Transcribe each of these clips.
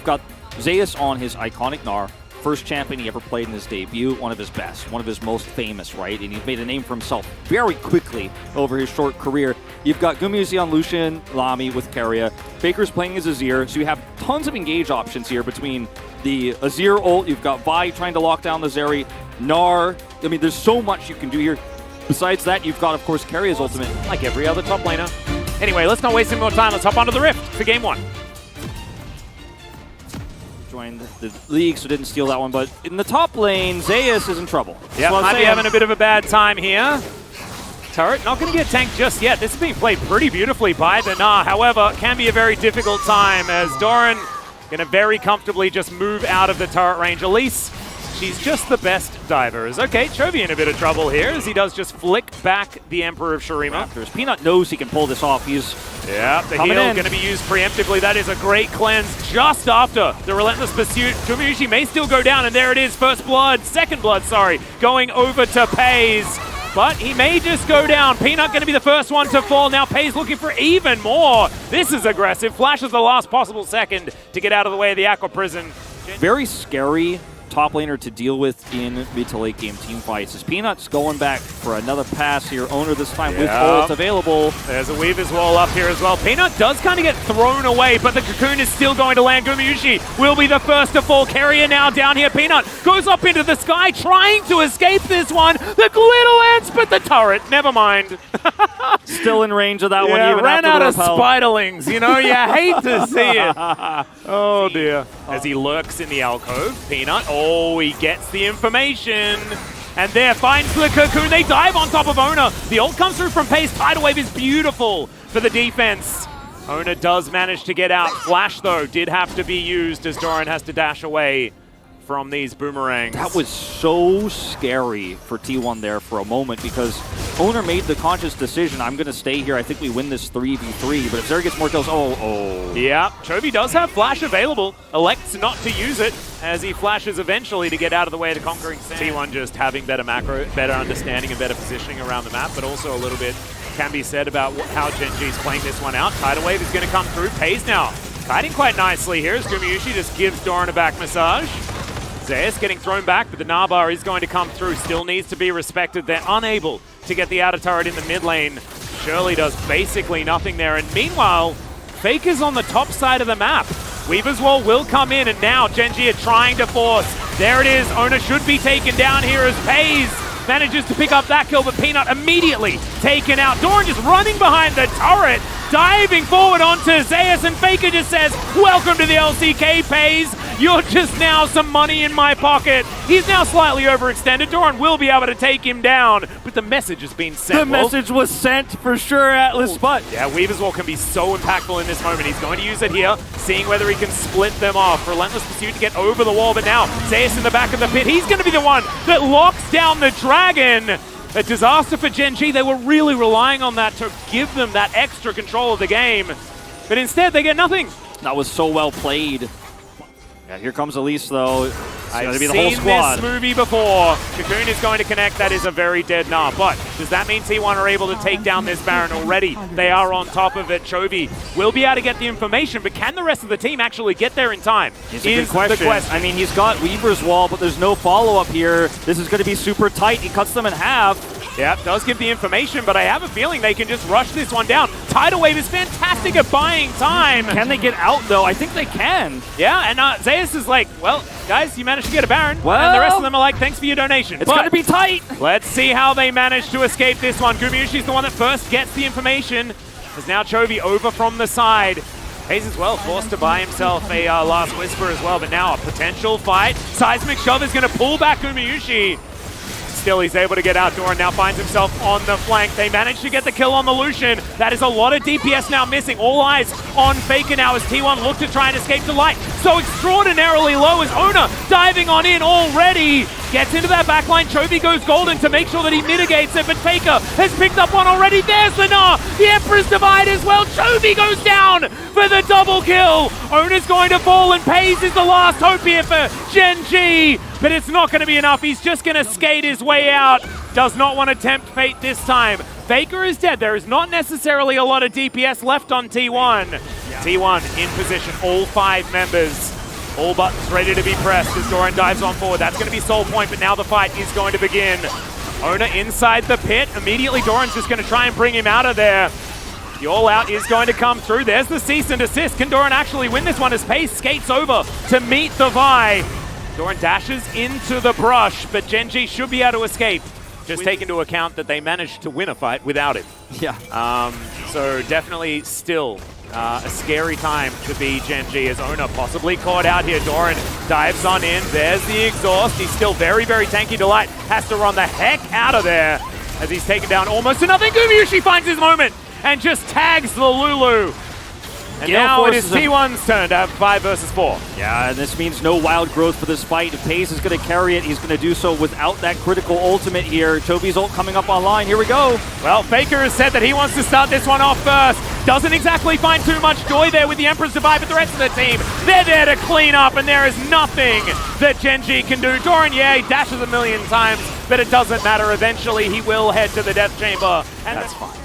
got Zeus on his iconic Gnar. First champion he ever played in his debut, one of his best, one of his most famous, right? And he's made a name for himself very quickly over his short career. You've got Gumayusi on Lucian, Lami with Keria. Faker's playing as Azir, so you have tons of engage options here between the Azir ult, you've got Vi trying to lock down the Zeri, Gnar. I mean, there's so much you can do here. Besides that, you've got, of course, Keria's ultimate. Like every other top laner. Anyway, let's not waste any more time. Let's hop onto the Rift for game 1. Joined the league, so didn't steal that one, but in the top lane, Zeus is in trouble. Yeah, might be having a bit of a bad time here. Turret not going to get tanked just yet. This is being played pretty beautifully by the Gnar. However, can be a very difficult time as Doran going to very comfortably just move out of the turret range. Elise, she's just the best divers. Okay, Chovy in a bit of trouble here as he does just flick back the Emperor of Shurima. Peanut knows he can pull this off. He's the heal going to be used preemptively. That is a great cleanse just after the relentless pursuit. Gumayusi may still go down, and there it is. Second blood, going over to Pays. But he may just go down. Peanut going to be the first one to fall. Now Pays looking for even more. This is aggressive. Flashes the last possible second to get out of the way of the Aqua Prison. Very scary top laner to deal with in mid to late game team fights. As Peanut's going back for another pass here. Owner this time with ult available. There's a Weaver's Wall up here as well. Peanut does kind of get thrown away, but the Cocoon is still going to land. Gumayusi will be the first to fall. Keria now down here. Peanut goes up into the sky trying to escape this one. The glitter lands, but the turret, never mind. Still in range of that one. Even ran after out of spiderlings. You know, you hate to see it. Oh dear. As he lurks in the alcove, Peanut, he gets the information. And there finds the Cocoon. They dive on top of Owner. The ult comes through from Pace. Tidal Wave is beautiful for the defense. Owner does manage to get out. Flash, though, did have to be used as Doran has to dash away from these boomerangs. That was so scary for T1 there for a moment because Owner made the conscious decision, I'm going to stay here. I think we win this 3v3, but if Zeri gets more kills, Yeah, Chovy does have Flash available. Elects not to use it as he flashes eventually to get out of the way of the Conquering Sand. T1 just having better macro, better understanding and better positioning around the map, but also a little bit can be said about how Gen G's playing this one out. Tidal Wave is going to come through. Pays now kiting quite nicely here as Gumayusi just gives Doran a back massage. Zeus getting thrown back, but the Narbar is going to come through. Still needs to be respected. They're unable to get the outer turret in the mid lane. Shirley does basically nothing there. And meanwhile, Faker's on the top side of the map. Weaver's Wall will come in, and now Genji are trying to force. There it is. Owner should be taken down here as Pays manages to pick up that kill, but Peanut immediately taken out. Doran just running behind the turret, diving forward onto Zeus, and Faker just says, welcome to the LCK, Pays. You're just now some money in my pocket. He's now slightly overextended. Doran will be able to take him down, but the message has been sent. The message was sent for sure, Atlas, but yeah, Weaver's Wall can be so impactful in this moment. He's going to use it here, seeing whether he can split them off. Relentless pursuit to get over the wall, but now Zeus in the back of the pit. He's going to be the one that locks down the dragon. A disaster for Gen G. They were really relying on that to give them that extra control of the game, but instead they get nothing. That was so well played. Yeah, here comes Elise, though. I've be the whole seen squad. This movie before. Cocoon is going to connect. That is a very dead Gnar. But does that mean T1 are able to take down this Baron already? They are on top of it. Chovy will be able to get the information, but can the rest of the team actually get there in time? Is a good question. I mean, he's got Weaver's Wall, but there's no follow-up here. This is going to be super tight. He cuts them in half. Yeah, does give the information, but I have a feeling they can just rush this one down. Tidal Wave is fantastic at buying time. Can they get out, though? I think they can. Yeah, and Zeus is like, well, guys, you managed to get a Baron. Well, and the rest of them are like, thanks for your donation. It's going to be tight. Let's see how they manage to escape this one. Gumayusi's the one that first gets the information. There's now Chovy over from the side. Hayes as well, forced to buy himself a Last Whisper as well, but now a potential fight. Seismic Shove is going to pull back Gumayusi. Still, he's able to get out. Doran now finds himself on the flank. They manage to get the kill on the Lucian. That is a lot of DPS now missing. All eyes on Faker now as T1 look to try and escape to light. So extraordinarily low as Owner diving on in already. Gets into that backline. Chovy goes golden to make sure that he mitigates it, but Faker has picked up one already. There's the Gnar. The Emperor's Divide as well. Chovy goes down for the double kill. Owner's going to fall, and Pays is the last hope here for Gen G. But it's not going to be enough. He's just going to skate his way out. Does not want to tempt fate this time. Faker is dead. There is not necessarily a lot of DPS left on T1. T1 in position, all 5 members. All buttons ready to be pressed as Doran dives on forward. That's going to be Soul Point, but now the fight is going to begin. Owner inside the pit. Immediately, Doran's just going to try and bring him out of there. The all-out is going to come through. There's the cease and desist. Can Doran actually win this one as Pace skates over to meet the Vi? Doran dashes into the brush, but Genji should be able to escape. Just take into account that they managed to win a fight without him. Yeah. So definitely still a scary time to be Genji as Owner possibly caught out here. Doran dives on in. There's the exhaust. He's still very, very tanky. Delight has to run the heck out of there as he's taken down almost to nothing. Gumayusi finds his moment and just tags the Lulu. And now it is T1's turn to have 5 versus 4. Yeah, and this means no wild growth for this fight. If Pace is going to carry it, he's going to do so without that critical ultimate here. Chovy's ult coming up online. Here we go. Well, Faker has said that he wants to start this one off first. Doesn't exactly find too much joy there with the Emperor's Divide, but the rest of the team, they're there to clean up, and there is nothing that Genji can do. Doran, yeah, he dashes a million times, but it doesn't matter. Eventually, he will head to the Death Chamber, and that's fine.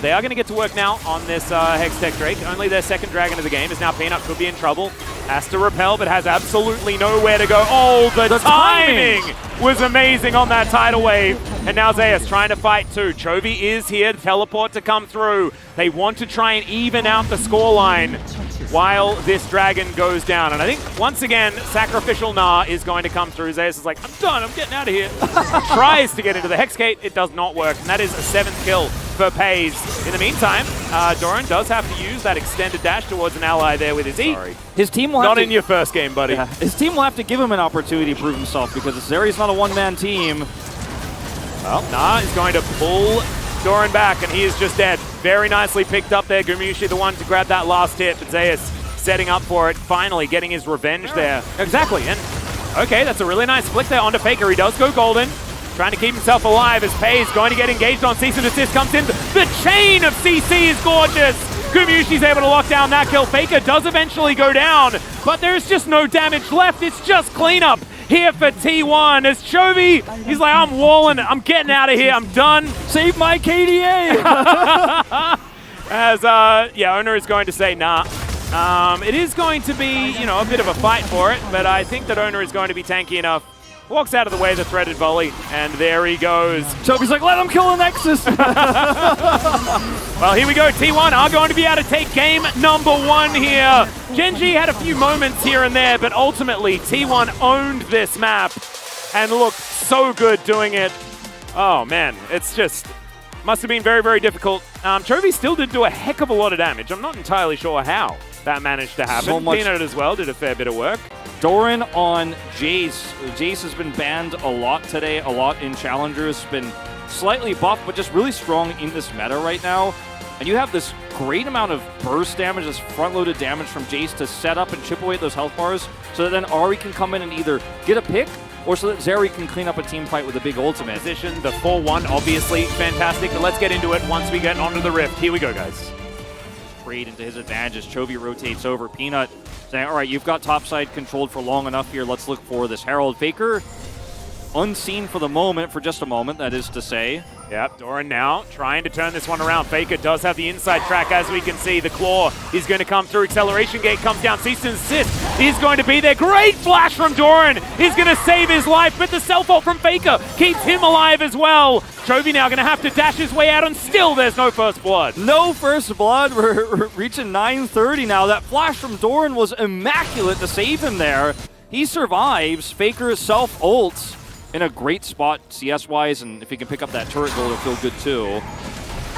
They are going to get to work now on this Hextech Drake. Only their second dragon of the game is now Peanut. Could be in trouble. Has to repel, but has absolutely nowhere to go. Oh, the timing was amazing on that tidal wave. And now Zeus trying to fight too. Chovy is here to teleport to come through. They want to try and even out the scoreline while this dragon goes down. And I think, once again, Sacrificial Na is going to come through. Zeus is like, I'm done, I'm getting out of here. Tries to get into the Hexgate, it does not work. And that is a 7th kill for Paze. In the meantime, Doran does have to use that extended dash towards an ally there with his E. Sorry. His team will have Not in your first game, buddy. Yeah, his team will have to give him an opportunity to prove himself because Zeri's not a one-man team. Well, Na is going to pull Doran back, and he is just dead. Very nicely picked up there. Gumayusi the one to grab that last hit, but Zeus setting up for it, finally getting his revenge there. Exactly, and okay, that's a really nice flick there onto Faker. He does go golden, trying to keep himself alive as Paze going to get engaged on Cease and Desist comes in. The chain of CC is gorgeous. Gumayusi's able to lock down that kill. Faker does eventually go down, but there's just no damage left. It's just cleanup here for T1 as Chovy, he's like, I'm walling, I'm getting out of here, I'm done. Save my KDA! As, yeah, Owner is going to say, nah. It is going to be, you know, a bit of a fight for it, but I think that Owner is going to be tanky enough. Walks out of the way of the threaded volley, and there he goes. Chovy's like, let him kill a Nexus! Well, here we go. T1 are going to be able to take game number 1 here. Genji had a few moments here and there, but ultimately T1 owned this map and looked so good doing it. Oh, man. It's just... must have been very, very difficult. Chovy still did do a heck of a lot of damage. I'm not entirely sure how that managed to happen. So much. Peanut as well did a fair bit of work. Doran on Jace. Jace has been banned a lot today, a lot in Challengers. Been slightly buffed, but just really strong in this meta right now. And you have this great amount of burst damage, this front-loaded damage from Jace to set up and chip away at those health bars so that then Ahri can come in and either get a pick or so that Zeri can clean up a team fight with a big ultimate. Position, the 4-1, obviously fantastic, but let's get into it once we get onto the Rift. Here we go, guys. Trade into his advantage as Chovy rotates over. Peanut saying, all right, you've got topside controlled for long enough here. Let's look for this Herald. Faker, unseen for the moment, for just a moment, that is to say. Yep, Doran now trying to turn this one around. Faker does have the inside track, as we can see. The claw is going to come through. Acceleration gate comes down. Cease and Desist is going to be there. Great flash from Doran. He's going to save his life, but the self-ult from Faker keeps him alive as well. Chovy now going to have to dash his way out, and still there's no first blood. No first blood. We're reaching 9:30 now. That flash from Doran was immaculate to save him there. He survives. Faker self-ults in a great spot CS-wise, and if he can pick up that turret goal, it'll feel good too.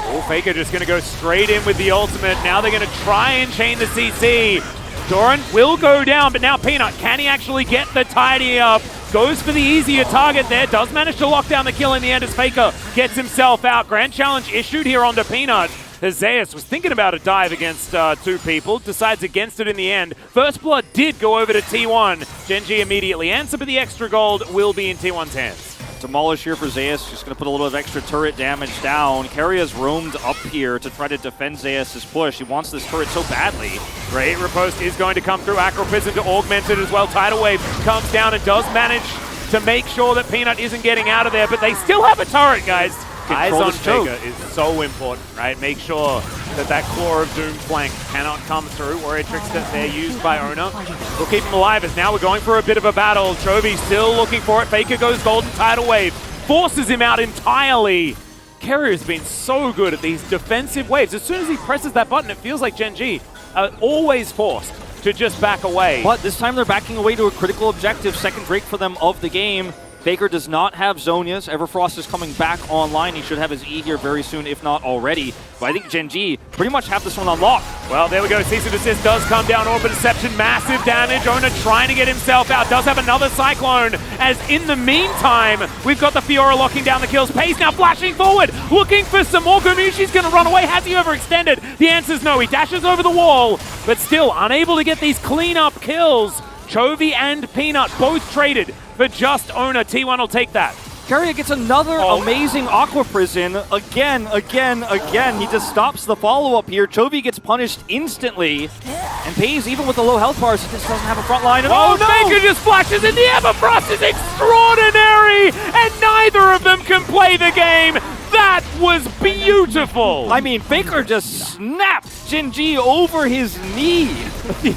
Oh, Faker just going to go straight in with the ultimate. Now they're going to try and chain the CC. Doran will go down, but now Peanut, can he actually get the tidy up? Goes for the easier target there. Does manage to lock down the kill in the end as Faker gets himself out. Grand challenge issued here onto Peanut. Zeus was thinking about a dive against 2 people, decides against it in the end. First blood did go over to T1. Genji immediately answer, but the extra gold will be in T1's hands. Demolish here for Zeus, just going to put a little bit of extra turret damage down. Keria has roamed up here to try to defend Zeus' push. He wants this turret so badly. Great riposte is going to come through. Acroprism to augment it as well. Tidal Wave comes down and does manage to make sure that Peanut isn't getting out of there, but they still have a turret, guys. Eyes on Faker is so important, right? Make sure that Claw of Doom flank cannot come through. Warrior Trickster there used by Ona. We'll keep him alive as now we're going for a bit of a battle. Chovy still looking for it. Faker goes golden tidal wave. Forces him out entirely. Carrier's been so good at these defensive waves. As soon as he presses that button, it feels like Gen G are always forced to just back away. But this time they're backing away to a critical objective. Second Drake for them of the game. Faker does not have Zonia's. Everfrost is coming back online. He should have his E here very soon, if not already. But I think Gen G pretty much have this one unlocked. Well, there we go. Cease and desist does come down. Orbit Deception, massive damage. Ona trying to get himself out. Does have another Cyclone. As in the meantime, we've got the Fiora locking down the kills. Pace now flashing forward, looking for some more. Gumayushi's going to run away. Has he overextended? The answer's no. He dashes over the wall, but still unable to get these cleanup kills. Chovy and Peanut both traded for just Ona. T1 will take that. Carrier gets another amazing Aqua Prison. Again. He just stops the follow-up here. Chovy gets punished instantly. And Pays, even with the low health bars, he just doesn't have a front line. And oh no! Faker just flashes in. The Everfrost is extraordinary! And neither of them can play the game. That was beautiful! I mean, Faker just snapped Gen G over his knee.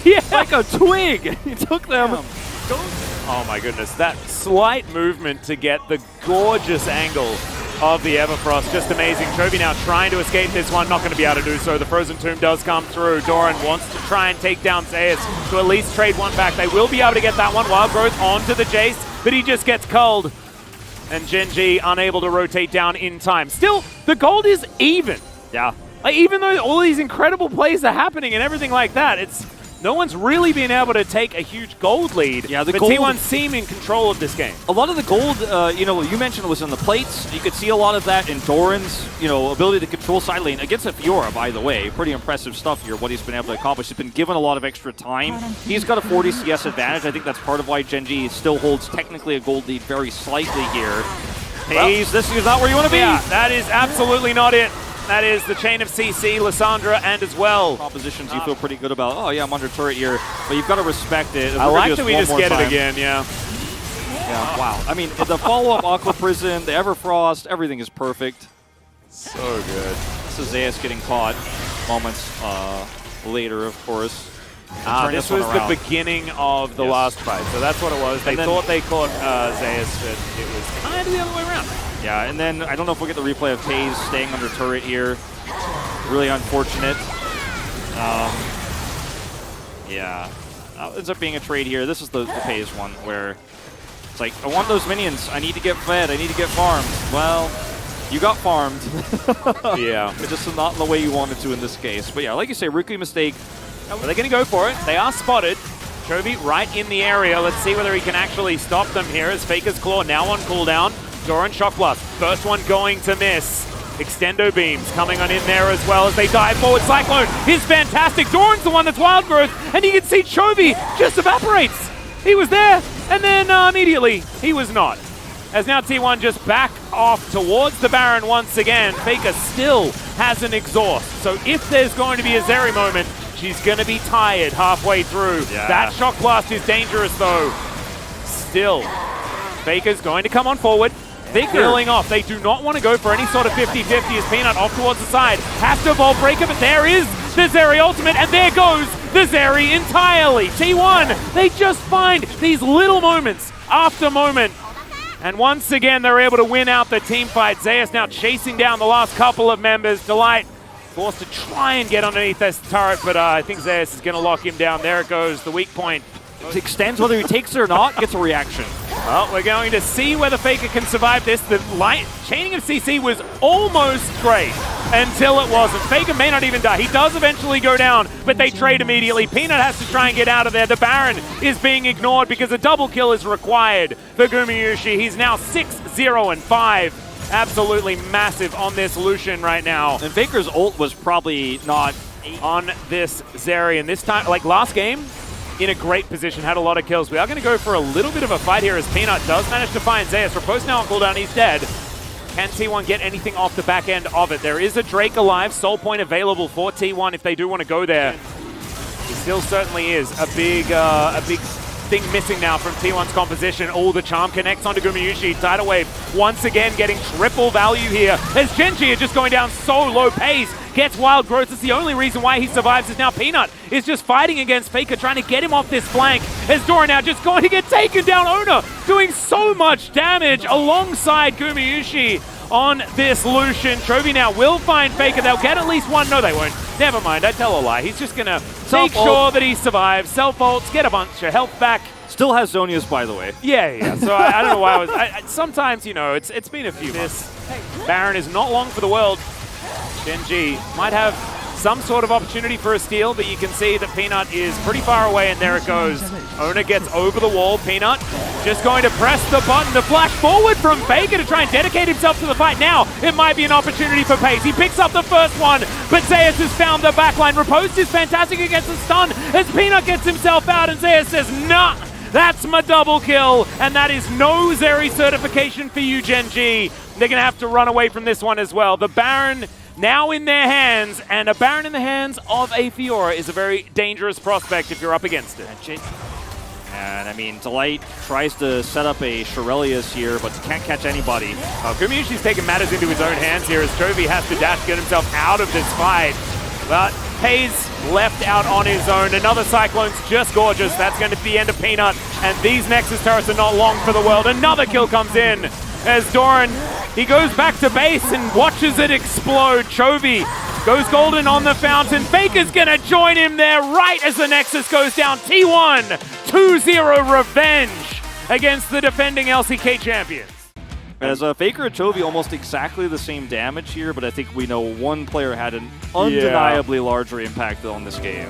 Yeah. Like a twig. He took them. Oh my goodness, that slight movement to get the gorgeous angle of the Everfrost, just amazing. Chovy now trying to escape this one, not going to be able to do so. The Frozen Tomb does come through. Doran wants to try and take down Zeus to at least trade one back. They will be able to get that one. Wild Growth onto the Jace, but he just gets culled. And Gen G unable to rotate down in time. Still, the gold is even. Yeah. Like, even though all these incredible plays are happening and everything like that, no one's really been able to take a huge gold lead. Yeah, but gold, T1 seem in control of this game. A lot of the gold, you mentioned was in the plates. You could see a lot of that in Doran's, ability to control side lane against a Fiora, by the way. Pretty impressive stuff here, what he's been able to accomplish. He's been given a lot of extra time. He's got a 40 CS advantage. I think that's part of why Gen G still holds technically a gold lead very slightly here. Hayes, this is not where you want to be. Yeah, that is absolutely not it. That is the chain of CC, Lissandra, and as well. Propositions you feel pretty good about. Oh yeah, I'm under turret here, but you've got to respect it. I like that we just get it again, yeah. Yeah, wow. I mean, the follow-up Aqua Prison, the Everfrost, everything is perfect. So good. This is Zeus getting caught moments later, of course. This was the beginning of the last fight, so that's what it was. They thought they caught Zeus, but it was kind of the other way around. Yeah, and then I don't know if we'll get the replay of Taze staying under turret here. Really unfortunate. Yeah. Ends up being a trade here. This is the Taze one where it's like, I want those minions. I need to get fed. I need to get farmed. Well, you got farmed. Yeah. It's just not the way you wanted to in this case. But yeah, like you say, rookie mistake. Are they going to go for it? They are spotted. Chovy right in the area. Let's see whether he can actually stop them here as Faker's Claw now on cooldown. Doran Shock Blast. First one going to miss. Extendo Beams coming on in there as well as they dive forward. Cyclone is fantastic. Doran's the one that's Wild Growth, and you can see Chovy just evaporates. He was there, and then immediately he was not. As now T1 just back off towards the Baron once again. Faker still has an exhaust. So if there's going to be a Zeri moment, she's going to be tired halfway through. Yeah. That Shock Blast is dangerous though. Still, Faker's going to come on forward. Peeling off. They do not want to go for any sort of 50-50 as Peanut off towards the side. Has to Vault Breaker, but there is the Zeri ultimate, and there goes the Zeri entirely. T1, they just find these little moments after moment. And once again, they're able to win out the team fight. Zeus now chasing down the last couple of members. Delight forced to try and get underneath this turret, but I think Zeus is going to lock him down. There it goes, the weak point. It extends whether he takes it or not, gets a reaction. Well, we're going to see whether Faker can survive this. The light chaining of CC was almost great until it wasn't. Faker may not even die. He does eventually go down, but they trade immediately. Peanut has to try and get out of there. The Baron is being ignored because a double kill is required for Gumayushi. He's now 6-0-5. Absolutely massive on this Lucian right now. And Faker's ult was probably not on this Zeri. And this time, like last game, in a great position, had a lot of kills. We are going to go for a little bit of a fight here as Peanut does manage to find Zeus. Repose now on cooldown, he's dead. Can T1 get anything off the back end of it? There is a Drake alive, soul point available for T1 if they do want to go there. It still certainly is a big thing missing now from T1's composition. Oh, the charm connects onto Gumayushi. Tidal Wave once again getting triple value here as Gen G are just going down so low pace. gets wild growth. It's the only reason why he survives is now Peanut is just fighting against Faker, trying to get him off this flank. As Doran now just going to get taken down. Ona doing so much damage alongside Gumayusi on this Lucian. Chovy now will find Faker. They'll get at least one. No, they won't. Never mind. I tell a lie. He's just going to make sure that he survives. Self-ults, get a bunch of health back. Still has Zonius, by the way. Yeah. So I don't know why I was... sometimes, you know, it's been a few months. Baron is not long for the world. Gen.G might have some sort of opportunity for a steal, but you can see that Peanut is pretty far away, and there it goes. Ona gets over the wall. Peanut just going to press the button to flash forward from Faker to try and dedicate himself to the fight. Now it might be an opportunity for Pace. He picks up the first one, but Zeus has found the backline. Riposte is fantastic against the stun as Peanut gets himself out, and Zeus says, nah, that's my double kill, and that is no Zeri certification for you, Gen.G. They're going to have to run away from this one as well. The Baron now in their hands, and a Baron in the hands of a Fiora is a very dangerous prospect if you're up against it. And I mean, Delight tries to set up a Shirelius here, but can't catch anybody. Gumayusi's taking matters into his own hands here as Chovy has to dash, get himself out of this fight. But Hayes left out on his own. Another Cyclone's just gorgeous. That's going to be the end of Peanut. And these Nexus turrets are not long for the world. Another kill comes in as Doran, he goes back to base and watches it explode. Chovy goes golden on the fountain. Faker's going to join him there right as the Nexus goes down. T1, 2-0 revenge against the defending LCK champions. As Faker and Chovy almost exactly the same damage here, but I think we know one player had an undeniably larger impact on this game.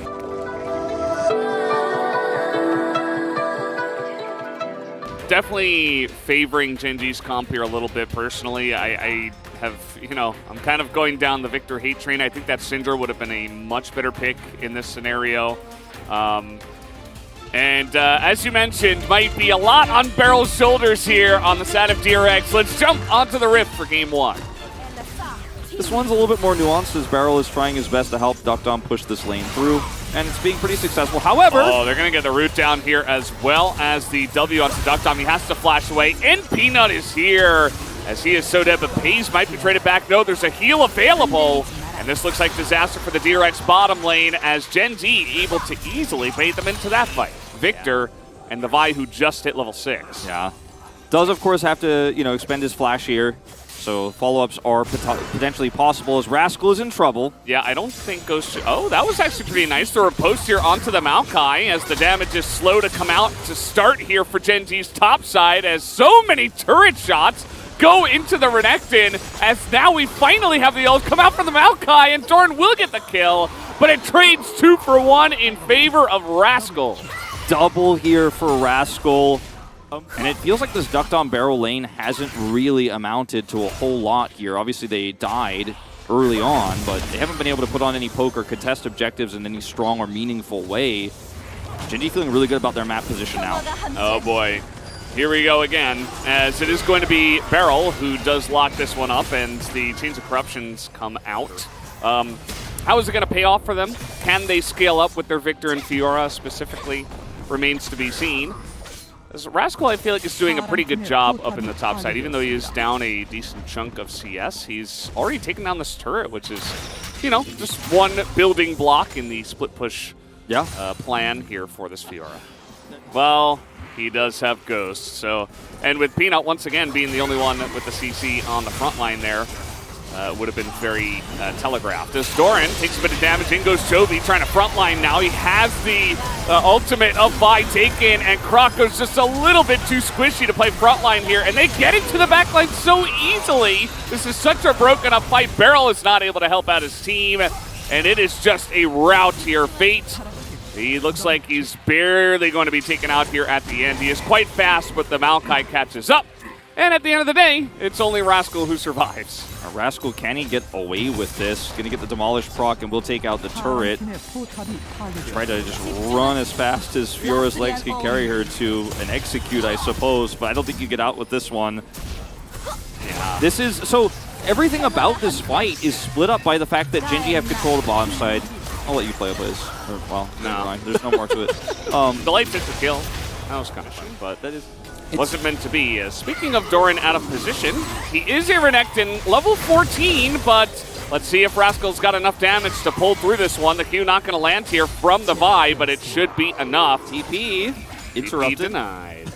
Definitely favoring Gen.G's comp here a little bit personally. I have, you know, I'm kind of going down the Victor hate train. I think that Syndra would have been a much better pick in this scenario. And as you mentioned, might be a lot on Barrel's shoulders here on the side of DRX. Let's jump onto the Rift for game one. This one's a little bit more nuanced as Barrel is trying his best to help Duckdom push this lane through, and it's being pretty successful. However... Oh, they're going to get the root down here as well as the W onto Duckdom. He has to flash away, and Peanut is here as he is so dead, but Paze might be traded back. No, there's a heal available, and this looks like disaster for the DRX bottom lane as Gen.G able to easily bait them into that fight. Victor and the Vi who just hit level 6. Yeah. Does, of course, have to, you know, expend his flash here. So follow-ups are potentially possible as Rascal is in trouble. Yeah, I don't think goes to... Oh, that was actually pretty nice. The riposte here onto the Maokai as the damage is slow to come out to start here for Gen.G's top side as so many turret shots go into the Renekton as now we finally have the ult come out from the Maokai and Doran will get the kill, but it trades 2 for 1 in favor of Rascal. Double here for Rascal. And it feels like this Duckdom Barrel lane hasn't really amounted to a whole lot here. Obviously, they died early on, but they haven't been able to put on any poke or contest objectives in any strong or meaningful way. Gen.G feeling really good about their map position now. Oh, boy. Here we go again, as it is going to be Barrel who does lock this one up, and the Chains of Corruptions come out. How is it going to pay off for them? Can they scale up with their Victor and Fiora specifically? Remains to be seen. As Rascal, I feel like, is doing a pretty good job up in the top side. Even though he is down a decent chunk of CS, he's already taken down this turret, which is, you know, just one building block in the split push plan here for this Fiora. Well, he does have Ghost, so... And with Peanut, once again, being the only one with the CC on the front line there, would have been very telegraphed. As Doran takes a bit of damage, in goes Chovy trying to frontline now. He has the ultimate of Vi taken, and Krako's just a little bit too squishy to play frontline here, and they get into the backline so easily. This is such a broken up fight. Barrel is not able to help out his team, and it is just a rout here. Fate, he looks like he's barely going to be taken out here at the end. He is quite fast, but the Maokai catches up. And at the end of the day, it's only Rascal who survives. Rascal, can he get away with this? Gonna get the Demolish proc and we'll take out the turret. Try to just run as fast as Fiora's legs can carry her to an execute, I suppose, but I don't think you get out with this one. Yeah. This is, so everything about this fight is split up by the fact that Gen.G have control of the bottom side. I'll let you play, Blaze. Well, never mind. There's no more to it. The light took the kill. That was kind of shit, but that is... wasn't meant to be. Speaking of Doran out of position, he is a Renekton, level 14, but Let's see if Rascal's got enough damage to pull through this one. The Q not going to land here from the Vi, but it should be enough. TP interrupted. TP denied.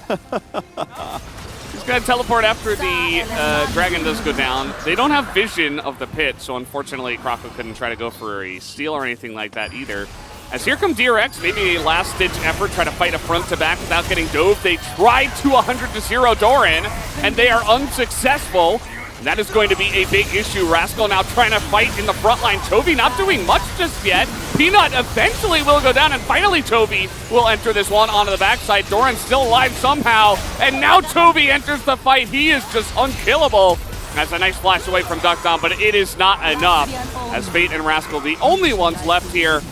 He's going to teleport after the Dragon does go down. They don't have vision of the pit, so unfortunately Croco couldn't try to go for a steal or anything like that either. As here come DRX, maybe a last-ditch effort, try to fight a front-to-back without getting dove. They tried to 100-0 Doran, and they are unsuccessful. And that is going to be a big issue. Rascal now trying to fight in the front line. Toby not doing much just yet. Peanut eventually will go down, and finally Toby will enter this one onto the backside. Doran's still alive somehow, and now Toby enters the fight. He is just unkillable. That's a nice flash away from Duckdom, but it is not enough. As Fate and Rascal, the only ones left here.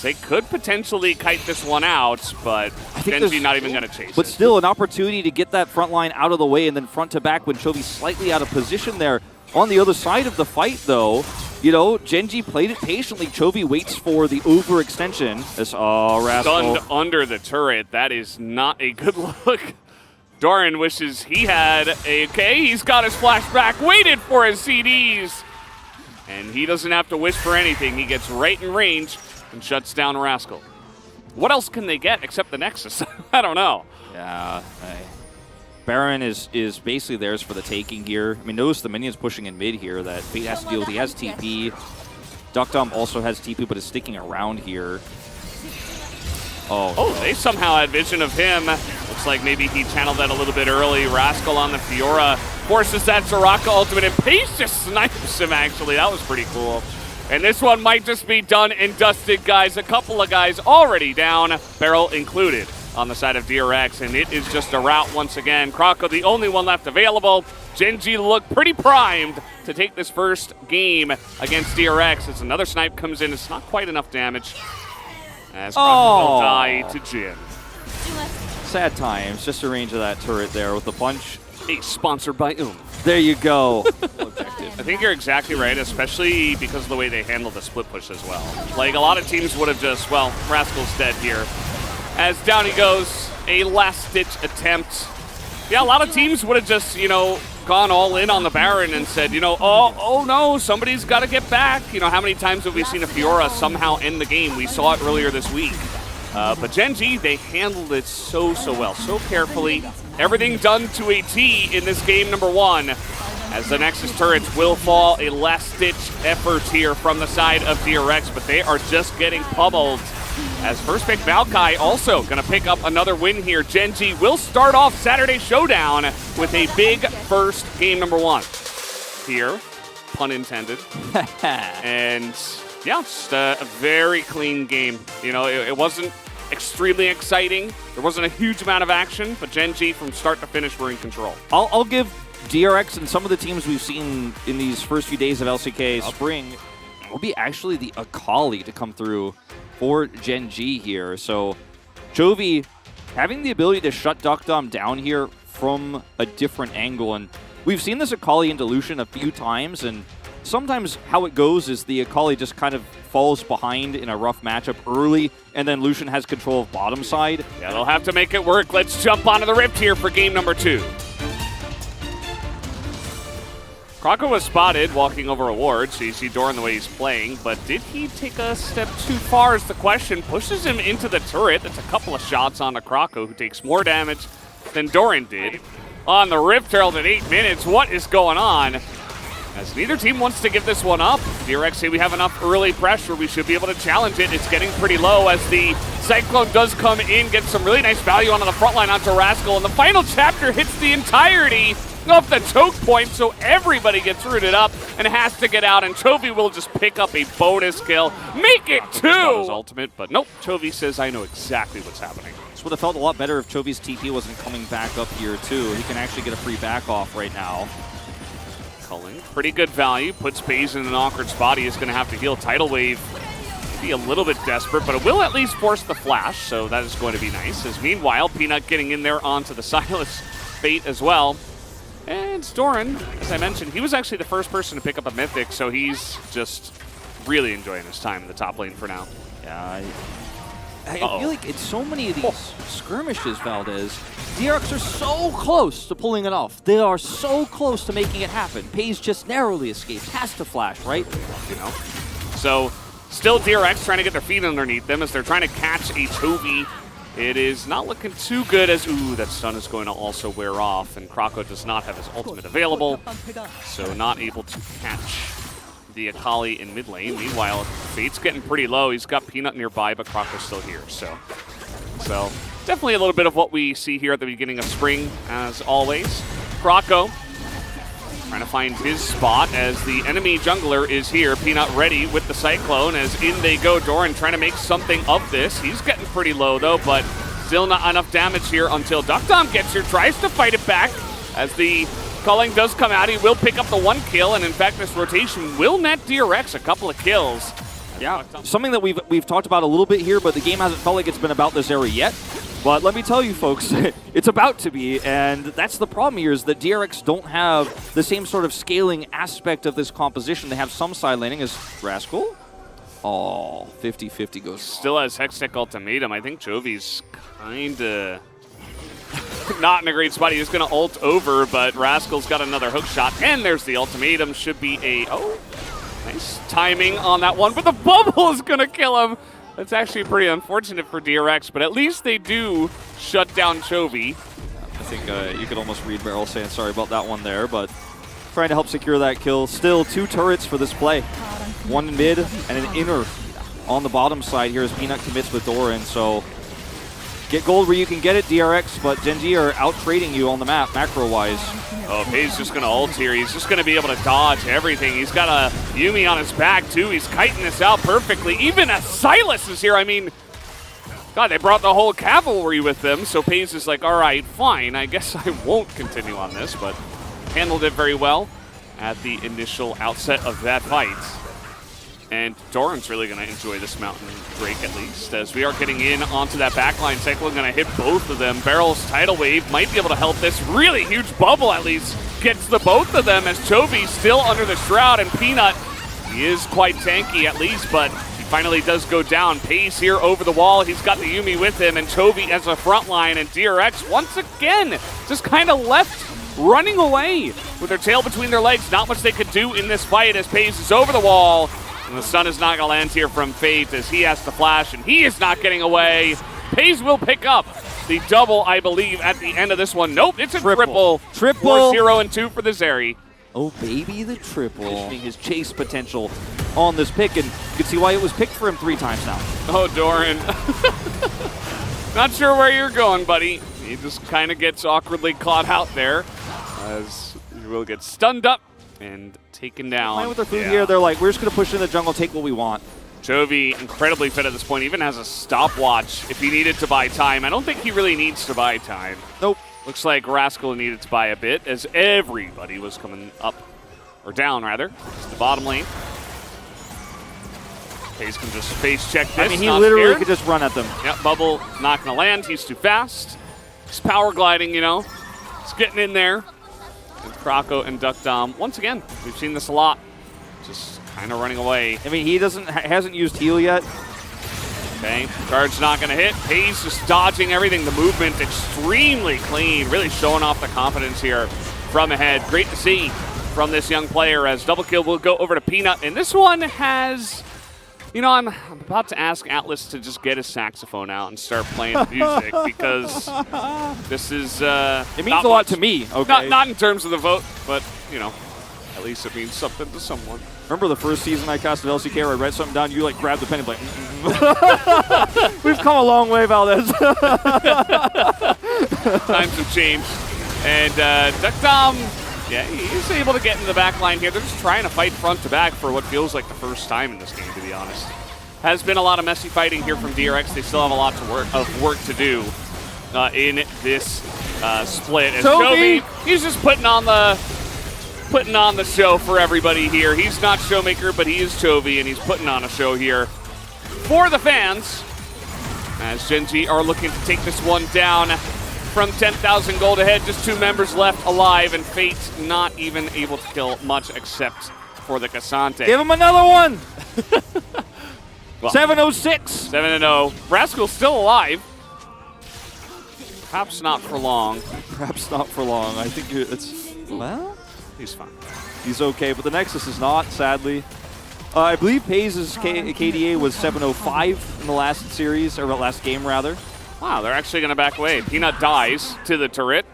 They could potentially kite this one out, but Genji not even going to chase But it. still an opportunity to get that front line out of the way and then front to back when Chovy's slightly out of position there. On the other side of the fight, though, you know, Genji played it patiently. Chovy waits for the overextension. This, Rascal. Stunned under the turret. That is not a good look. Doran wishes he had a K. He's got his flashback, waited for his CDs. And he doesn't have to wish for anything. He gets right in range and shuts down Rascal. What else can they get except the Nexus? I don't know. Yeah. Baron is basically theirs for the taking here. I mean, notice the minions pushing in mid here that Fate has to deal with. He has TP. Duckdom also has TP, but is sticking around here. Oh, they somehow had vision of him. Looks like maybe he channeled that a little bit early. Rascal on the Fiora forces that Soraka ultimate, and Pace just snipes him, actually. That was pretty cool. And this one might just be done and dusted, guys. A couple of guys already down, Barrel included, on the side of DRX, and it is just a rout once again. Croco, the only one left available. Genji look pretty primed to take this first game against DRX. As another snipe comes in, it's not quite enough damage. As Croco will die to Jin. Sad times. Just a range of that turret there with the punch. Sponsored by There you go. I think you're exactly right, especially because of the way they handled the split push as well. Like, a lot of teams would have just, well, Rascal's dead here. As down he goes, a last-ditch attempt. Yeah, a lot of teams would have just, you know, gone all in on the Baron and said, you know, oh no, somebody's got to get back. You know, how many times have we seen a Fiora somehow end the game? We saw it earlier this week. But Genji, they handled it so well, so carefully. Everything done to a T in this game number one. As the Nexus turrets will fall, a last-ditch effort here from the side of DRX, but they are just getting pummeled. As first pick Maokai also going to pick up another win here. Genji will start off Saturday Showdown with a big first game number one. Here, pun intended. And yeah, just a very clean game. You know, it wasn't extremely exciting. There wasn't a huge amount of action, but Genji from start to finish were in control. I'll give DRX and some of the teams we've seen in these first few days of LCK Spring will be actually the Akali to come through for Genji here. So Chovy having the ability to shut Duckdom down here from a different angle. And we've seen this Akali in Dilution a few times, and sometimes how it goes is the Akali just kind of falls behind in a rough matchup early, and then Lucian has control of bottom side. Yeah, they'll have to make it work. Let's jump onto the Rift here for game number 2. Croco was spotted walking over a ward, so you see Doran the way he's playing, but did he take a step too far is the question. Pushes him into the turret. That's a couple of shots onto Croco, who takes more damage than Doran did. On the Rift Herald at 8 minutes, what is going on? As neither team wants to give this one up. DRX say we have enough early pressure, we should be able to challenge it. It's getting pretty low as the Cyclone does come in, gets some really nice value onto the front line onto Rascal, and the final chapter hits the entirety of the choke point, so everybody gets rooted up and has to get out, and Chovy will just pick up a bonus kill. Make it 2! His ultimate, but nope, Chovy says, I know exactly what's happening. This would have felt a lot better if Chovy's TP wasn't coming back up here too. He can actually get a free back off right now. Culling, pretty good value, puts FaZe in an awkward spot. He is going to have to heal Tidal Wave. Be a little bit desperate, but it will at least force the flash, so that is going to be nice. As meanwhile, Peanut getting in there onto the Silas Fate as well. And Doran, as I mentioned, he was actually the first person to pick up a Mythic, so he's just really enjoying his time in the top lane for now. Yeah, I feel like in so many of these skirmishes, Valdez, DRX are so close to pulling it off. They are so close to making it happen. FaZe just narrowly escapes, has to flash, right? You know. So still DRX trying to get their feet underneath them as they're trying to catch a Chovy. It is not looking too good as, ooh, that stun is going to also wear off, and Krako does not have his ultimate available, so not able to catch the Akali in mid lane. Meanwhile, Fate's getting pretty low. He's got Peanut nearby, but Krako's still here, so definitely a little bit of what we see here at the beginning of spring, as always. Krako trying to find his spot as the enemy jungler is here. Peanut ready with the Cyclone as in they go. Doran trying to make something of this. He's getting pretty low though, but still not enough damage here until Duckdom gets here, tries to fight it back as the culling does come out. He will pick up the 1 kill, and in fact this rotation will net DRX a couple of kills. Yeah, something that we've talked about a little bit here, but the game hasn't felt like it's been about this era yet. But let me tell you folks, it's about to be, and that's the problem here is that DRX don't have the same sort of scaling aspect of this composition. They have some side laning as Rascal. Oh, 50-50 goes. Still has Hextech Ultimatum. I think Jovi's kind of not in a great spot. He's going to ult over, but Rascal's got another hook shot, and there's the ultimatum. Should be a, nice timing on that one, but the bubble is going to kill him. That's actually pretty unfortunate for DRX, but at least they do shut down Chovy. I think you could almost read Beryl saying sorry about that one there, but trying to help secure that kill. Still 2 turrets for this play. 1 in mid and an inner on the bottom side here as Peanut commits with Doran. So get gold where you can get it, DRX, but Gen.G are out-trading you on the map, macro-wise. Oh, FaZe's just going to ult here. He's just going to be able to dodge everything. He's got a Yuumi on his back, too. He's kiting this out perfectly. Even a Silas is here. I mean, God, they brought the whole cavalry with them, so FaZe is like, all right, fine. I guess I won't continue on this, but handled it very well at the initial outset of that fight. And Doran's really going to enjoy this Mountain Drake at least, as we are getting in onto that backline. Cyclone going to hit both of them. Beryl's Tidal Wave might be able to help this. Really huge bubble at least gets the both of them as Chovy still under the Shroud, and Peanut, he is quite tanky at least, but he finally does go down. Pace here over the wall. He's got the Yuumi with him, and Chovy as a front line, and DRX once again just kind of left running away with their tail between their legs. Not much they could do in this fight as Pace is over the wall. And the stun is not going to land here from Fate as he has to flash, and he is not getting away. FaZe will pick up the double, I believe, at the end of this one. Nope, it's a triple. 4-0 and 2 for the Zeri. Oh, baby, the triple. His chase potential on this pick, and you can see why it was picked for him 3 times now. Oh, Doran. Not sure where you're going, buddy. He just kind of gets awkwardly caught out there as he will get stunned up and taken down. Playing with their food here, they're like, we're just going to push in the jungle, take what we want. Chovy, incredibly fit at this point, even has a stopwatch if he needed to buy time. I don't think he really needs to buy time. Nope. Looks like Rascal needed to buy a bit as everybody was coming up, or down rather, to the bottom lane. FaZe can just face check this. I mean, he literally could just run at them. Yep, bubble not going to land. He's too fast. He's power gliding, you know. He's getting in there. And Krako and Duckdom, once again, we've seen this a lot. Just kind of running away. I mean, he hasn't used heal yet. Okay, charge not going to hit. Hayes just dodging everything. The movement extremely clean. Really showing off the confidence here from ahead. Great to see from this young player as double kill will go over to Peanut. And this one has, you know, I'm about to ask Atlas to just get his saxophone out and start playing the music because this is it means a lot to me. Okay. Not in terms of the vote, but, you know, at least it means something to someone. Remember the first season I casted LCK where I read something down, you like grabbed the pen and like, We've come a long way, Valdez. Times have changed. And Duckdom, yeah, he's able to get in the back line here. They're just trying to fight front to back for what feels like the first time in this game, to be honest. Has been a lot of messy fighting here from DRX. They still have a lot of work to do in this split. As Chovy, he's just putting on the show for everybody here. He's not Showmaker, but he is Chovy, and he's putting on a show here for the fans. As Gen.G are looking to take this one down from 10,000 gold ahead. Just 2 members left alive, and Fate not even able to kill much except for the Cassante. Give him another one! Well, 706. 7-0. Rascal's still alive. Perhaps not for long. Perhaps not for long. I think it's, well, He's fine. he's okay, but the Nexus is not, sadly. I believe Paze's KDA was 705 in the last series, or last game, rather. Wow, they're actually going to back away. Peanut dies to the turret.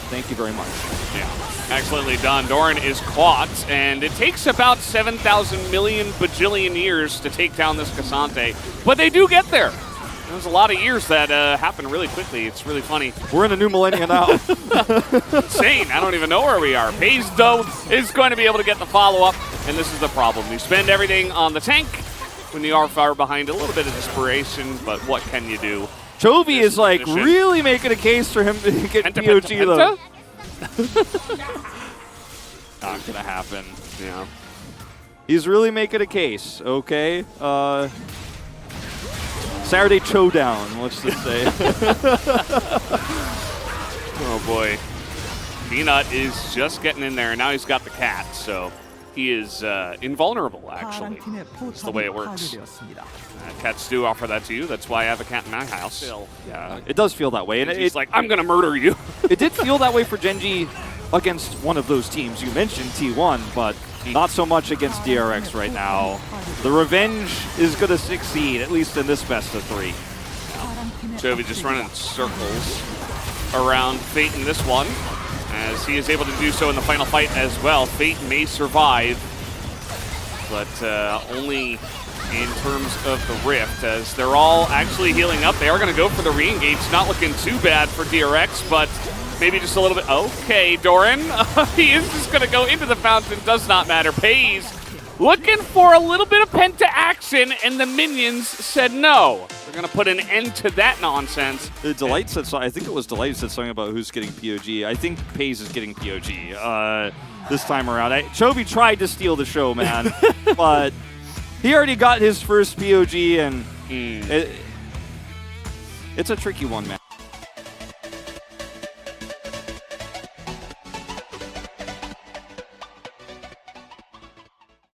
Thank you very much. Yeah, excellently done. Doran is caught, and it takes about 7,000 million bajillion years to take down this Cassante. But they do get there. There's a lot of years that happen really quickly. It's really funny. We're in a new millennia now. Insane. I don't even know where we are. Paze, though, is going to be able to get the follow-up, and this is the problem. You spend everything on the tank when you are far behind. A little bit of desperation, but what can you do? Chovy is like really making a case for him to get POG though. Not gonna happen. Yeah. He's really making a case, okay? Saturday Showdown, let's just say. Oh boy. Peanut is just getting in there, and now he's got the cat, so he is invulnerable, actually. That's the way it works. Cats do offer that to you. That's why I have a cat in my house. Yeah, it does feel that way. And it's like, I'm going to murder you. It did feel that way for Genji against one of those teams. You mentioned T1, but not so much against DRX right now. The revenge is going to succeed, at least in this best of 3. Chovy just running circles around Fate in this one, as he is able to do so in the final fight as well. Fate may survive, but only in terms of the Rift, as they're all actually healing up. They are going to go for the re-engage. Not looking too bad for DRX, but maybe just a little bit. Okay, Doran. He is just going to go into the fountain. Does not matter. Paze looking for a little bit of penta action, and the minions said no. They're going to put an end to that nonsense. Delight said something. I think it was Delight said something about who's getting POG. I think Paze is getting POG this time around. Chovy tried to steal the show, man, but he already got his first POG, and it's a tricky one, man.